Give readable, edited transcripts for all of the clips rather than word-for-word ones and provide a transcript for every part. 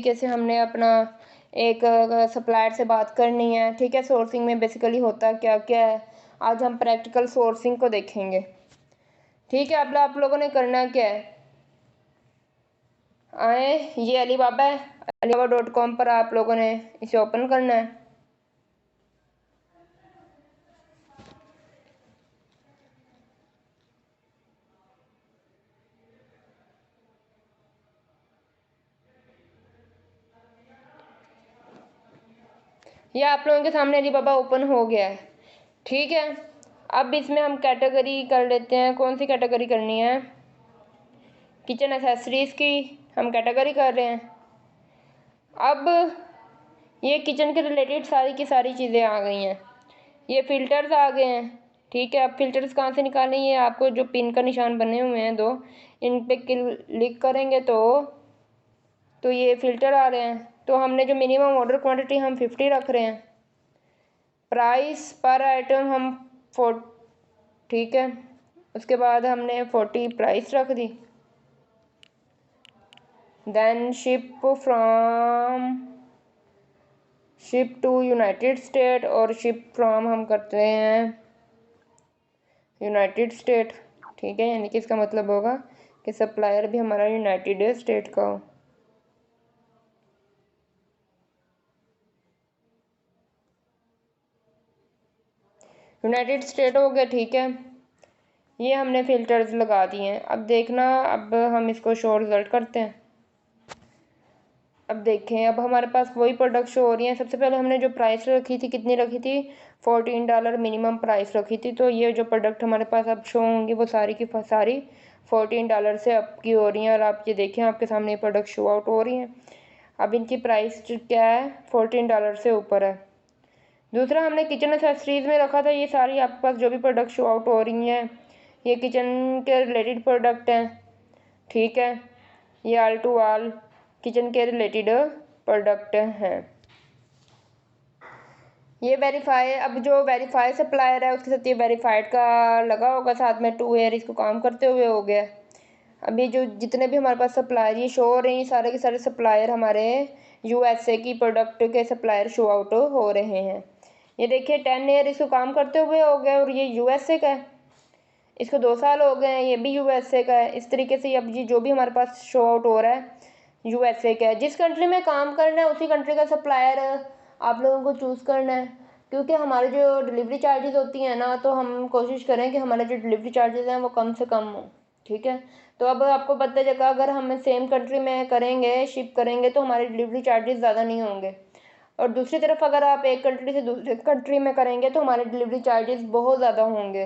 कैसे हमने अपना एक सप्लायर से बात करनी है। ठीक है, सोर्सिंग में बेसिकली होता क्या क्या है, आज हम प्रैक्टिकल सोर्सिंग को देखेंगे। ठीक है, अब आप लोगों ने करना क्या है, आए ये अलीबाबा है, alibaba.com पर आप लोगों ने इसे ओपन करना है। ये आप लोगों के सामने अलीबाबा ओपन हो गया है। ठीक है, अब इसमें हम कैटेगरी कर लेते हैं। कौन सी कैटेगरी करनी है, किचन एसेसरीज की हम कैटेगरी कर रहे हैं। अब ये किचन के रिलेटेड सारी की सारी चीज़ें आ गई हैं। ये फ़िल्टर्स आ गए हैं। ठीक है, अब फ़िल्टर्स कहाँ से निकालें, ये आपको जो पिन का निशान बने हुए हैं दो, इन पे क्लिक करेंगे तो ये फ़िल्टर आ रहे हैं। तो हमने जो मिनिमम ऑर्डर क्वांटिटी हम 50 रख रहे हैं, प्राइस पर आइटम हम 4, ठीक है, उसके बाद हमने 40 प्राइस रख दी। Then ship to United State, और शिप फ्रॉम हम करते हैं यूनाइटेड स्टेट। ठीक है, यानी कि इसका मतलब होगा कि सप्लायर भी हमारा यूनाइटेड स्टेट का हो। यूनाइटेड स्टेट हो गया। ठीक है, ये हमने फ़िल्टर्स लगा दिए हैं। अब देखना, अब हम इसको शो रिज़ल्ट करते हैं। अब देखें, अब हमारे पास वही प्रोडक्ट शो हो रही हैं। सबसे पहले हमने जो प्राइस रखी थी, कितनी रखी थी, $14 मिनिमम प्राइस रखी थी। तो ये जो प्रोडक्ट हमारे पास अब शो होंगी वो सारी की सारी $14 से अप की हो रही हैं। और आप ये देखें, आपके सामने प्रोडक्ट शो आउट हो रही हैं। अब इनकी प्राइस क्या है, $14 से ऊपर है। दूसरा हमने किचन एक्सेसरीज में रखा था, ये सारी आपके पास जो भी प्रोडक्ट शो आउट हो रही हैं ये किचन के रिलेटेड प्रोडक्ट हैं। ठीक है, ये ऑल टू ऑल किचन के रिलेटेड प्रोडक्ट हैं। ये वेरीफाई, अब जो वेरीफाई सप्लायर है उसके साथ ये वेरीफाइड का लगा होगा साथ में, 2 ईयर इसको काम करते हुए हो गया। अब ये जो जितने भी हमारे पास सप्लायर ये शो हो रहे हैं, सारे के सारे सप्लायर हमारे USA की प्रोडक्ट के सप्लायर शो आउट हो रहे हैं। ये देखिए 10 ईयर इसको काम करते हुए हो गए, और ये USA का है, इसको 2 साल हो गए हैं, ये भी USA का है। इस तरीके से अब ये जो भी हमारे पास शो आउट हो रहा है USA का है। जिस कंट्री में काम करना है उसी कंट्री का सप्लायर आप लोगों को चूज़ करना है, क्योंकि हमारे जो डिलीवरी चार्जेस होती हैं ना, तो हम कोशिश करें कि हमारे जो डिलीवरी चार्जेस हैं वो कम से कम हो। ठीक है, तो अब आपको पता चलेगा, अगर हम सेम कंट्री में करेंगे, शिप करेंगे, तो हमारे डिलीवरी चार्जेस ज़्यादा नहीं होंगे। और दूसरी तरफ अगर आप एक कंट्री से दूसरे कंट्री में करेंगे तो हमारे डिलीवरी चार्जेस बहुत ज़्यादा होंगे।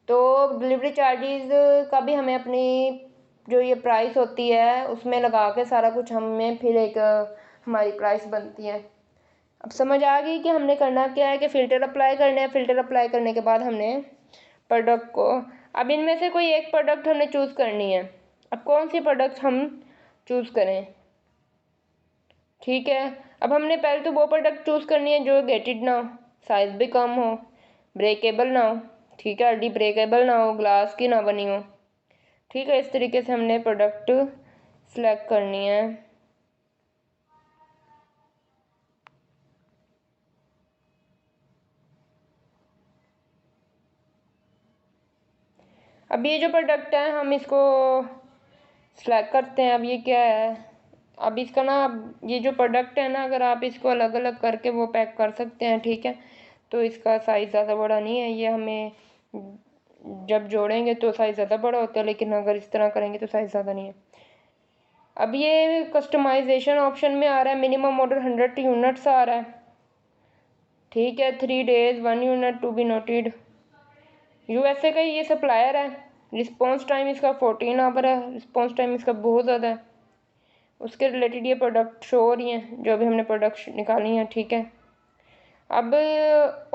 तो डिलीवरी चार्जेस का भी हमें अपनी जो ये प्राइस होती है उसमें लगा के सारा कुछ हमें फिर एक हमारी प्राइस बनती है। अब समझ आ गई कि हमने करना क्या है, कि फ़िल्टर अप्लाई करना है। फ़िल्टर अप्लाई करने के बाद हमने प्रोडक्ट को, अब इनमें से कोई एक प्रोडक्ट हमने चूज़ करनी है। अब कौन सी प्रोडक्ट हम चूज़ करें, ठीक है, अब हमने पहले तो वो प्रोडक्ट चूज़ करनी है जो गेटेड ना हो, साइज़ भी कम हो, ब्रेकेबल ना हो। ठीक है, हड्डी ब्रेकेबल ना हो, ग्लास की ना बनी हो। ठीक है, इस तरीके से हमने प्रोडक्ट सेलेक्ट करनी है। अब ये जो प्रोडक्ट है हम इसको सेलेक्ट करते हैं। अब ये क्या है, अब इसका ना, ये जो प्रोडक्ट है ना, अगर आप इसको अलग अलग करके वो पैक कर सकते हैं। ठीक है, तो इसका साइज़ ज़्यादा बड़ा नहीं है, ये हमें जब जोड़ेंगे तो साइज़ ज़्यादा बड़ा होता है, लेकिन अगर इस तरह करेंगे तो साइज़ ज़्यादा नहीं है। अब ये कस्टमाइजेशन ऑप्शन में आ रहा है, मिनिमम ऑर्डर 100 यूनिट्स आ रहा है। ठीक है, 3 days 1 unit to be noted. USA का ये सप्लायर है। रिस्पॉन्स टाइम इसका 14 आवर है, रिस्पॉन्स टाइम इसका बहुत ज़्यादा है। उसके रिलेटेड ये प्रोडक्ट शो हो रही हैं जो भी हमने प्रोडक्ट निकाली हैं। ठीक है, अब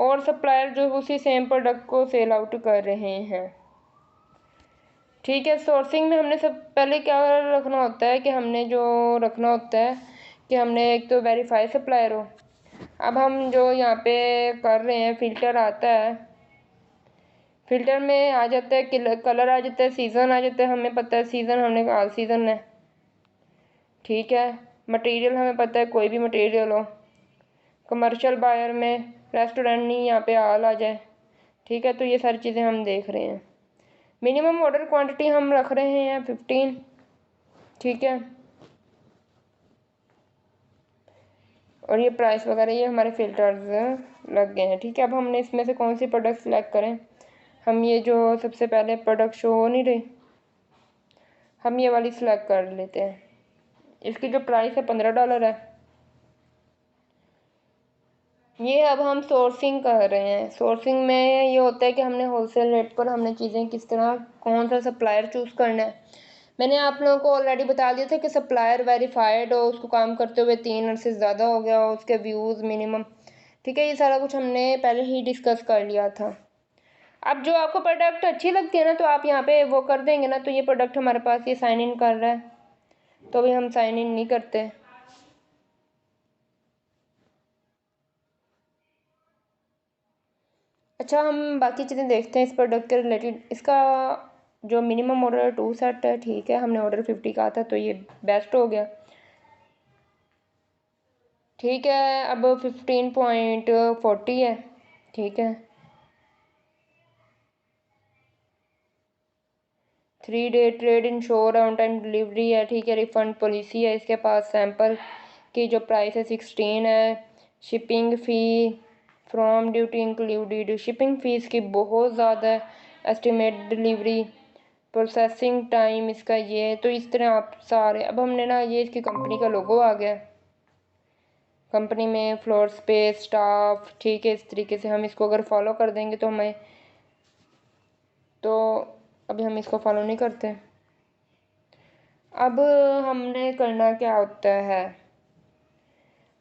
और सप्लायर जो उसी सेम प्रोडक्ट को सेल आउट कर रहे हैं। ठीक है, सोर्सिंग में हमने सब पहले क्या रखना होता है, कि हमने जो रखना होता है कि हमने एक तो वेरीफाई सप्लायर हो। अब हम जो यहाँ पे कर रहे हैं, फ़िल्टर आता है, फ़िल्टर में आ जाता है कलर आ जाता है, सीज़न आ जाता है। हमें पता है सीज़न हमने ऑल सीज़न है। ठीक है, मटेरियल हमें पता है, कोई भी मटेरियल हो। कमर्शियल बायर में रेस्टोरेंट नहीं, यहाँ पे आल आ जाए, ठीक है। तो ये सारी चीज़ें हम देख रहे हैं। मिनिमम ऑर्डर क्वांटिटी हम रख रहे हैं 15, ठीक है। और ये प्राइस वगैरह ये हमारे फिल्टर्स लग गए हैं, ठीक है। अब हमने इसमें से कौन सी प्रोडक्ट सेलेक्ट करें। हम ये जो सबसे पहले प्रोडक्ट शो हो नहीं रही, हम ये वाली सिलेक्ट कर लेते हैं। इसकी जो प्राइस है $15 है। ये अब हम सोर्सिंग कर रहे हैं। सोर्सिंग में ये होता है कि हमने होलसेल रेट पर हमने चीज़ें किस तरह, कौन सा सप्लायर चूज़ करना है। मैंने आप लोगों को ऑलरेडी बता दिया था कि सप्लायर वेरीफाइड हो, उसको काम करते हुए 3 से ज़्यादा हो गया हो, उसके व्यूज़ मिनिमम, ठीक है। ये सारा कुछ हमने पहले ही डिस्कस कर लिया था। अब जो आपको प्रोडक्ट अच्छी लगती है ना, तो आप यहाँ पे वो कर देंगे ना। तो ये प्रोडक्ट हमारे पास ये साइन इन कर रहा है, तो अभी हम साइन इन नहीं करते। अच्छा, हम बाकी चीज़ें देखते हैं इस प्रोडक्ट के रिलेटेड। इसका जो मिनिमम ऑर्डर 2 सेट है, ठीक है। हमने ऑर्डर 50 का था, तो ये बेस्ट हो गया, ठीक है। अब 15.40 है, ठीक है। 3 डे ट्रेड इंश्योर है, ऑन टाइम डिलीवरी है, ठीक है। रिफ़ंड पॉलिसी है इसके पास। सैंपल की जो प्राइस है 16 है। Shipping fee from duty included, shipping fees की बहुत ज़्यादा है। एस्टिमेट डिलीवरी, प्रोसेसिंग टाइम इसका ये है। तो इस तरह आप सारे, अब हमने ना ये इसकी कंपनी का लोगो आ गया, कंपनी में फ्लोर स्पेस स्टाफ, ठीक है। इस तरीके से हम इसको अगर फॉलो कर देंगे तो हमें, तो अभी हम इसको फॉलो नहीं करते। अब हमने करना क्या होता है,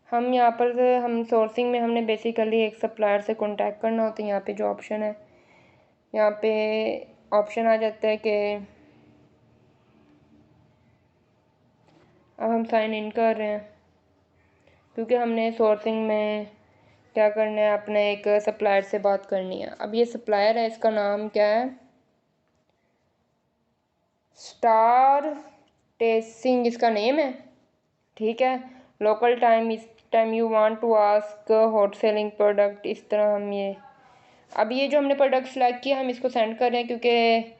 हम यहाँ पर हम सोर्सिंग में हमने बेसिकली एक सप्लायर से कांटेक्ट करना होता है। यहाँ पे जो ऑप्शन है, यहाँ पे ऑप्शन आ जाता है कि अब हम साइन इन कर रहे हैं, क्योंकि हमने सोर्सिंग में क्या करना है, अपने एक सप्लायर से बात करनी है। अब ये सप्लायर है, इसका नाम क्या है, स्टार टेसिंग इसका नेम है, ठीक है। लोकल टाइम, इस time you want to ask hot selling product, इस तरह हम ये, अब ये जो हमने प्रोडक्ट सेलेक्ट किया हम इसको सेंड कर रहे हैं, क्योंकि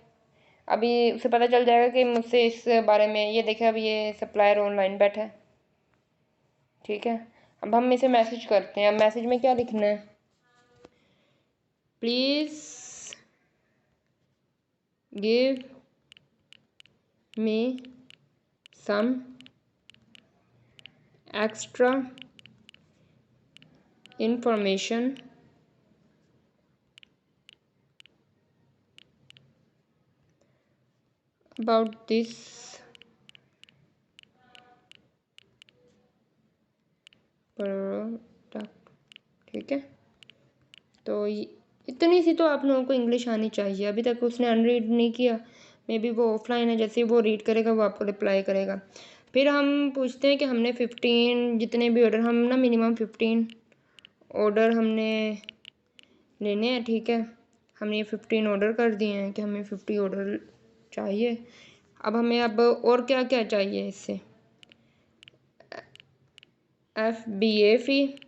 अभी उसे पता चल जाएगा कि मुझसे इस बारे में, ये देखे अब ये सप्लायर ऑनलाइन बैठा है, ठीक है। अब हम इसे मैसेज करते हैं। अब मैसेज में क्या लिखना है, please give me some extra information about this product, ठीक है। तो इतनी सी तो आप लोगों को इंग्लिश आनी चाहिए। अभी तक उसने अनरीड नहीं किया, मे बी वो ऑफलाइन है, जैसे वो रीड करेगा वो आपको रिप्लाई करेगा। फिर हम पूछते हैं कि हमने 15 जितने भी ऑर्डर, हम ना मिनिमम 15 ऑर्डर हमने लेने हैं, ठीक है। हमने 15 ऑर्डर कर दिए हैं कि हमें 50 ऑर्डर चाहिए। अब हमें अब और क्या क्या चाहिए इससे, FBA फ़ी,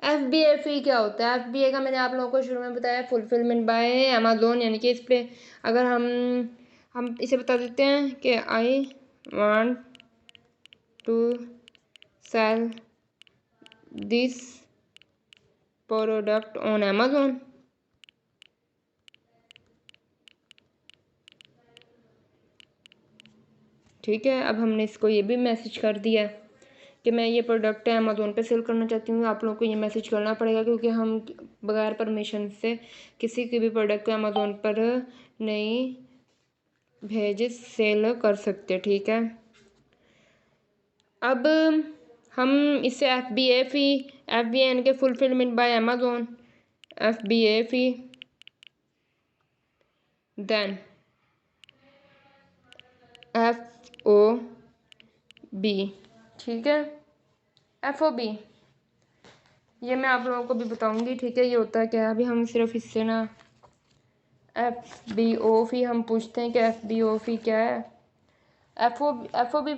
FBA फ़ी क्या होता है। FBA का मैंने आप लोगों को शुरू में बताया, फुलफिलमेंट बाय अमेज़ोन, यानी कि इस पर अगर हम इसे बता देते हैं कि I want to sell this product on Amazon, ठीक है। अब हमने इसको ये भी मैसेज कर दिया कि मैं ये प्रोडक्ट है अमेज़ोन पे सेल करना चाहती हूँ। आप लोगों को ये मैसेज करना पड़ेगा, क्योंकि हम बगैर परमिशन से किसी की भी प्रोडक्ट को अमेज़ोन पर नहीं भेज सेल कर सकते, ठीक है। अब हम इससे FBA फ़ी, FBA यानी कि fulfilment by Amazon, FBA fee, then FOB, ठीक है। FOB ये मैं आप लोगों को भी बताऊंगी, ठीक है। ये होता है क्या, अभी हम सिर्फ इससे ना FBO फ़ी हम पूछते हैं कि FBO फ़ी क्या है। FOB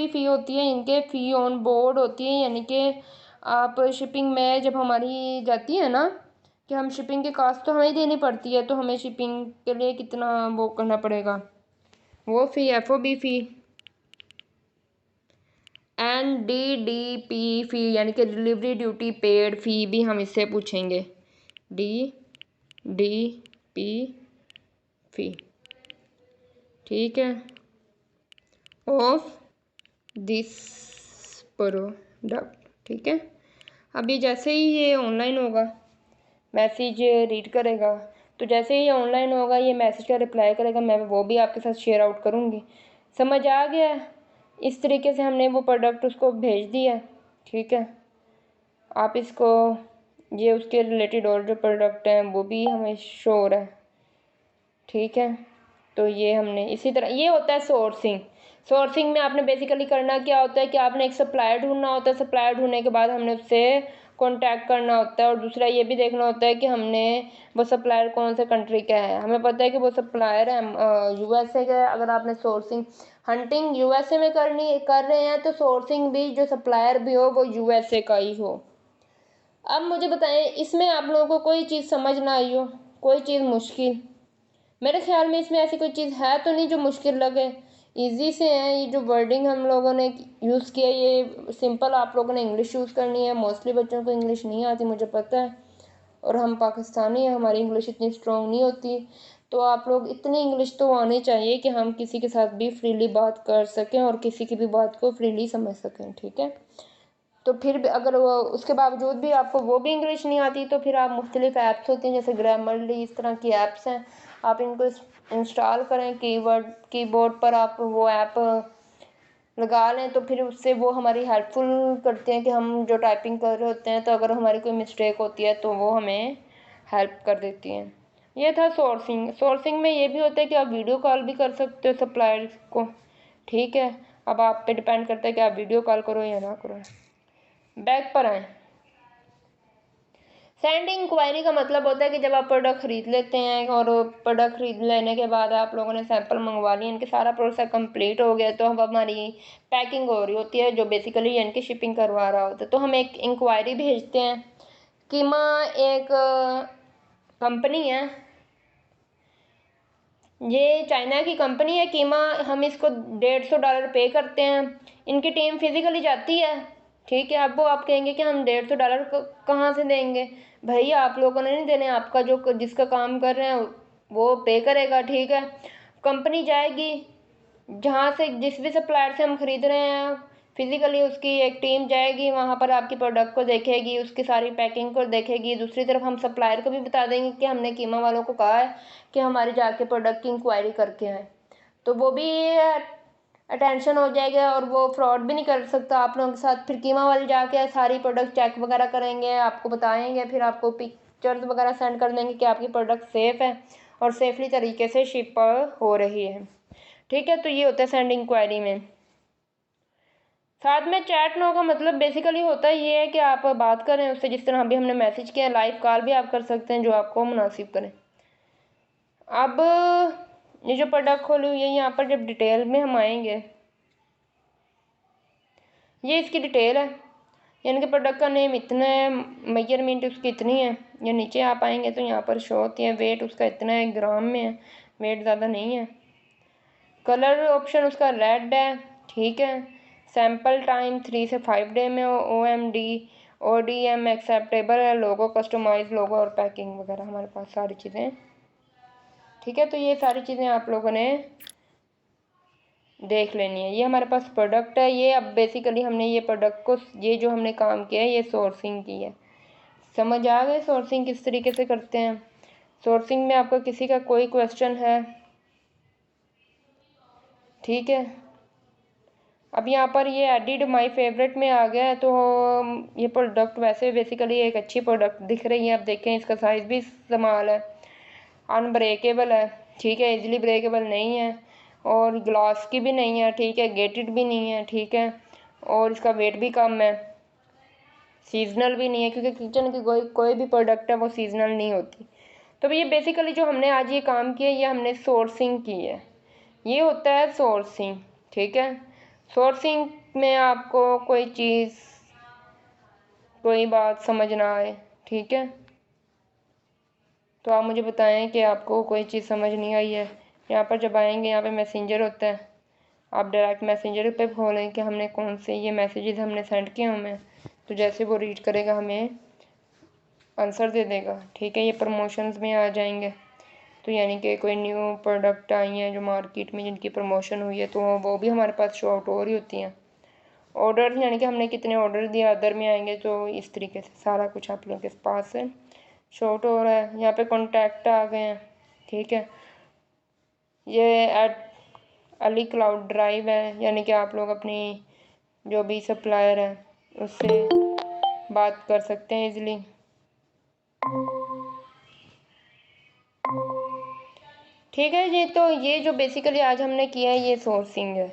फ़ी होती है इनके, फ़ी ऑन बोर्ड होती है, यानी कि आप शिपिंग में जब हमारी जाती है ना कि हम शिपिंग के कास्ट तो हमें ही देनी पड़ती है, तो हमें शिपिंग के लिए कितना वो करना पड़ेगा, वो फ़ी FOB फ़ी। NDDP फ़ी यानी कि डिलीवरी ड्यूटी पेड फ़ी भी हम इससे पूछेंगे, DDP फ़ी, ठीक है, ऑफ दिस प्रोडक्ट, ठीक है। अभी जैसे ही ये ऑनलाइन होगा, मैसेज रीड करेगा, तो जैसे ही ये ऑनलाइन होगा ये मैसेज का रिप्लाई करेगा, मैं वो भी आपके साथ शेयर आउट करूँगी। समझ आ गया? इस तरीके से हमने वो प्रोडक्ट उसको भेज दिया, ठीक है। आप इसको ये उसके रिलेटेड और जो प्रोडक्ट हैं वो भी हमें शो हो रहा है, ठीक है। तो ये हमने इसी तरह, ये होता है सोर्सिंग में आपने बेसिकली करना क्या होता है कि आपने एक सप्लायर ढूंढना होता है, सप्लायर ढूंढने के बाद हमने उससे कांटेक्ट करना होता है, और दूसरा ये भी देखना होता है कि हमने वो सप्लायर कौन से कंट्री का है। हमें पता है कि वो सप्लायर है USA का है। अगर आपने सोर्सिंग हंटिंग USA में कर रहे हैं तो सोर्सिंग भी जो सप्लायर भी हो वो USA का ही हो। अब मुझे बताएं, इसमें आप लोगों को कोई चीज़ समझ ना आई हो, कोई चीज़ मुश्किल? मेरे ख्याल में इसमें ऐसी कोई चीज़ है तो नहीं जो मुश्किल लगे, इजी से है। ये जो वर्डिंग हम लोगों ने यूज़ किया ये सिंपल आप लोगों ने इंग्लिश यूज़ करनी है। मोस्टली बच्चों को इंग्लिश नहीं आती, मुझे पता है, और हम पाकिस्तानी हैं, हमारी इंग्लिश इतनी स्ट्रॉन्ग नहीं होती, तो आप लोग इतनी इंग्लिश तो आनी चाहिए कि हम किसी के साथ भी फ्रीली बात कर सकें और किसी की भी बात को फ्रीली समझ सकें, ठीक है। तो फिर भी अगर वो उसके बावजूद भी आपको वो भी इंग्लिश नहीं आती, तो फिर आप मुख्तलिफ ऐप्स होती हैं जैसे ग्रामरली, इस तरह की ऐप्स हैं, आप इनको इंस्टॉल करें, कीबोर्ड पर आप वो ऐप लगा लें, तो फिर उससे वो हमारी हेल्पफुल करते हैं कि हम जो टाइपिंग कर रहे होते हैं तो अगर हमारी कोई मिस्टेक होती है तो वो हमें हेल्प कर देती हैं। ये था सोर्सिंग में ये भी होता है कि आप वीडियो कॉल भी कर सकते हो सप्लायर्स को, ठीक है। अब आप पे डिपेंड करता है कि आप वीडियो कॉल करो या ना करो। बैक पर आए, सेंडिंग इंक्वायरी का मतलब होता है कि जब आप प्रोडक्ट खरीद लेते हैं और प्रोडक्ट खरीद लेने के बाद आप लोगों ने सैंपल मंगवा लिए, इनके सारा प्रोसेस कंप्लीट हो गया, तो अब हमारी पैकिंग हो रही होती है, जो बेसिकली इनकी शिपिंग करवा रहा होता है, तो हम एक इंक्वायरी भेजते हैं। कीमा एक कंपनी है, ये चाइना की कंपनी है कीमा, हम इसको $150 पे करते हैं। इनकी टीम फिजिकली जाती है, ठीक है। अब वो आप कहेंगे कि हम $150 कहाँ से देंगे, भाई आप लोगों ने नहीं देने, आपका जो जिसका काम कर रहे हैं वो पे करेगा, ठीक है। कंपनी जाएगी जहाँ से, जिस भी सप्लायर से हम खरीद रहे हैं, फिजिकली उसकी एक टीम जाएगी वहाँ पर, आपकी प्रोडक्ट को देखेगी, उसकी सारी पैकिंग को देखेगी। दूसरी तरफ हम सप्लायर को भी बता देंगे कि हमने कीमा वालों को कहा है कि हमारी जाके प्रोडक्ट की इंक्वायरी करके आए, तो वो भी अटेंशन हो जाएगा और वो फ्रॉड भी नहीं कर सकता आप लोगों के साथ। फिर कीमा वाले जाके सारी प्रोडक्ट चेक वगैरह करेंगे, आपको बताएंगे, फिर आपको पिक्चर्स वगैरह सेंड कर देंगे कि आपकी प्रोडक्ट सेफ़ है और सेफली तरीके से शिप हो रही है, ठीक है। तो ये होता है सेंड इंक्वायरी में। साथ में चैट नो का मतलब बेसिकली होता है ये है कि आप बात करें उससे, जिस तरह अभी हमने मैसेज किया, लाइव कॉल भी आप कर सकते हैं जो आपको मुनासिब करें। अब ये जो प्रोडक्ट खोली हुई है यहाँ पर जब डिटेल में हम आएंगे, ये इसकी डिटेल है, यानी कि प्रोडक्ट का नेम इतना है, मेजरमेंट उसकी इतनी है। या नीचे आप आएंगे तो यहाँ पर शो होती है, वेट उसका इतना है, ग्राम में है, वेट ज़्यादा नहीं है। कलर ऑप्शन उसका रेड है, ठीक है। सैम्पल टाइम 3 से 5 डे में, ODM एक्सेप्टेबल है, लोगो कस्टमाइज लोगो और पैकिंग वगैरह हमारे पास सारी चीज़ें, ठीक है। तो ये सारी चीज़ें आप लोगों ने देख लेनी है। ये हमारे पास प्रोडक्ट है, ये अब बेसिकली हमने ये प्रोडक्ट को, ये जो हमने काम किया है ये सोर्सिंग की है। समझ आ गए सोर्सिंग किस तरीके से करते हैं? सोर्सिंग में आपका किसी का कोई क्वेश्चन है? ठीक है। अब यहाँ पर ये एडिड माय फेवरेट में आ गया है, तो ये प्रोडक्ट वैसे बेसिकली एक अच्छी प्रोडक्ट दिख रही है। आप देखें इसका साइज़ भी इस्तेमाल है, अनब्रेकेबल है, ठीक है, इजीली ब्रेकेबल नहीं है, और ग्लास की भी नहीं है, ठीक है, गेटेड भी नहीं है, ठीक है, और इसका वेट भी कम है, सीजनल भी नहीं है, क्योंकि किचन की कोई भी प्रोडक्ट है वो सीजनल नहीं होती। तो ये बेसिकली जो हमने आज ये काम किया ये हमने सोर्सिंग की है, ये होता है सोर्सिंग। ठीक है, सोर्सिंग में आपको कोई चीज़, कोई बात समझ ना आए, ठीक है, तो आप मुझे बताएं कि आपको कोई चीज़ समझ नहीं आई है। यहाँ पर जब आएंगे, यहाँ पे मैसेंजर होता है, आप डायरेक्ट मैसेंजर पे खोलें कि हमने कौन से ये मैसेजेस हमने सेंड किए हमें, तो जैसे वो रीड करेगा हमें आंसर दे देगा। ठीक है, ये प्रमोशंस में आ जाएंगे, तो यानी कि कोई न्यू प्रोडक्ट आई हैं जो मार्केट में जिनकी प्रमोशन हुई है, तो वो भी हमारे पास शो आउट हो रही होती हैं। ऑर्डर यानी कि हमने कितने ऑर्डर दिए अदर में आएंगे, तो इस तरीके से सारा कुछ आप लोगों के पास शो आउट हो रहा है। यहाँ पे कॉन्टैक्ट आ गए हैं। ठीक है, ये एट अली क्लाउड ड्राइव है, यानी कि आप लोग अपनी जो भी सप्लायर है उससे बात कर सकते हैं इजीली। ठीक है जी, तो ये जो बेसिकली आज हमने किया है ये सोर्सिंग है।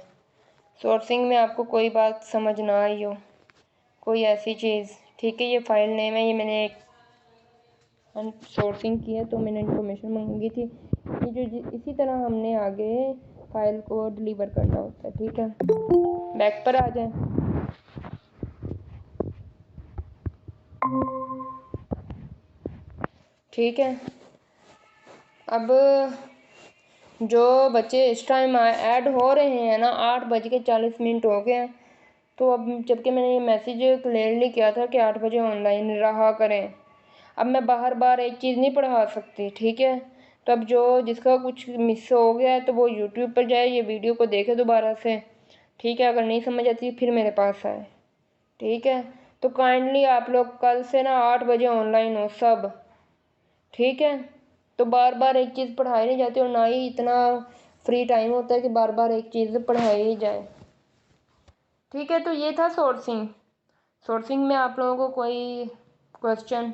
सोर्सिंग में आपको कोई बात समझ ना आई हो, कोई ऐसी चीज़, ठीक है, ये फाइल नेम है, ये मैंने एक सोर्सिंग की है तो मैंने इन्फॉर्मेशन मांगी थी कि जो इसी तरह हमने आगे फाइल को डिलीवर करना होता है। ठीक है, बैक पर आ जाए। ठीक है, अब जो बच्चे इस टाइम ऐड हो रहे हैं ना, 8:40 हो गए हैं, तो अब जबकि मैंने ये मैसेज क्लियरली किया था कि 8 बजे ऑनलाइन रहा करें, अब मैं बार बार एक चीज़ नहीं पढ़ा सकती। ठीक है, तो अब जो जिसका कुछ मिस हो गया है तो वो यूट्यूब पर जाए, ये वीडियो को देखे दोबारा से। ठीक है, अगर नहीं समझ आती फिर मेरे पास आए। ठीक है, तो काइंडली आप लोग कल से ना 8 बजे ऑनलाइन हो सब। ठीक है, तो बार बार एक चीज़ पढ़ाई नहीं जाती और ना ही इतना फ्री टाइम होता है कि बार बार एक चीज़ पढ़ाई ही जाए। ठीक है, तो ये था सोर्सिंग। सोर्सिंग में आप लोगों को कोई क्वेश्चन?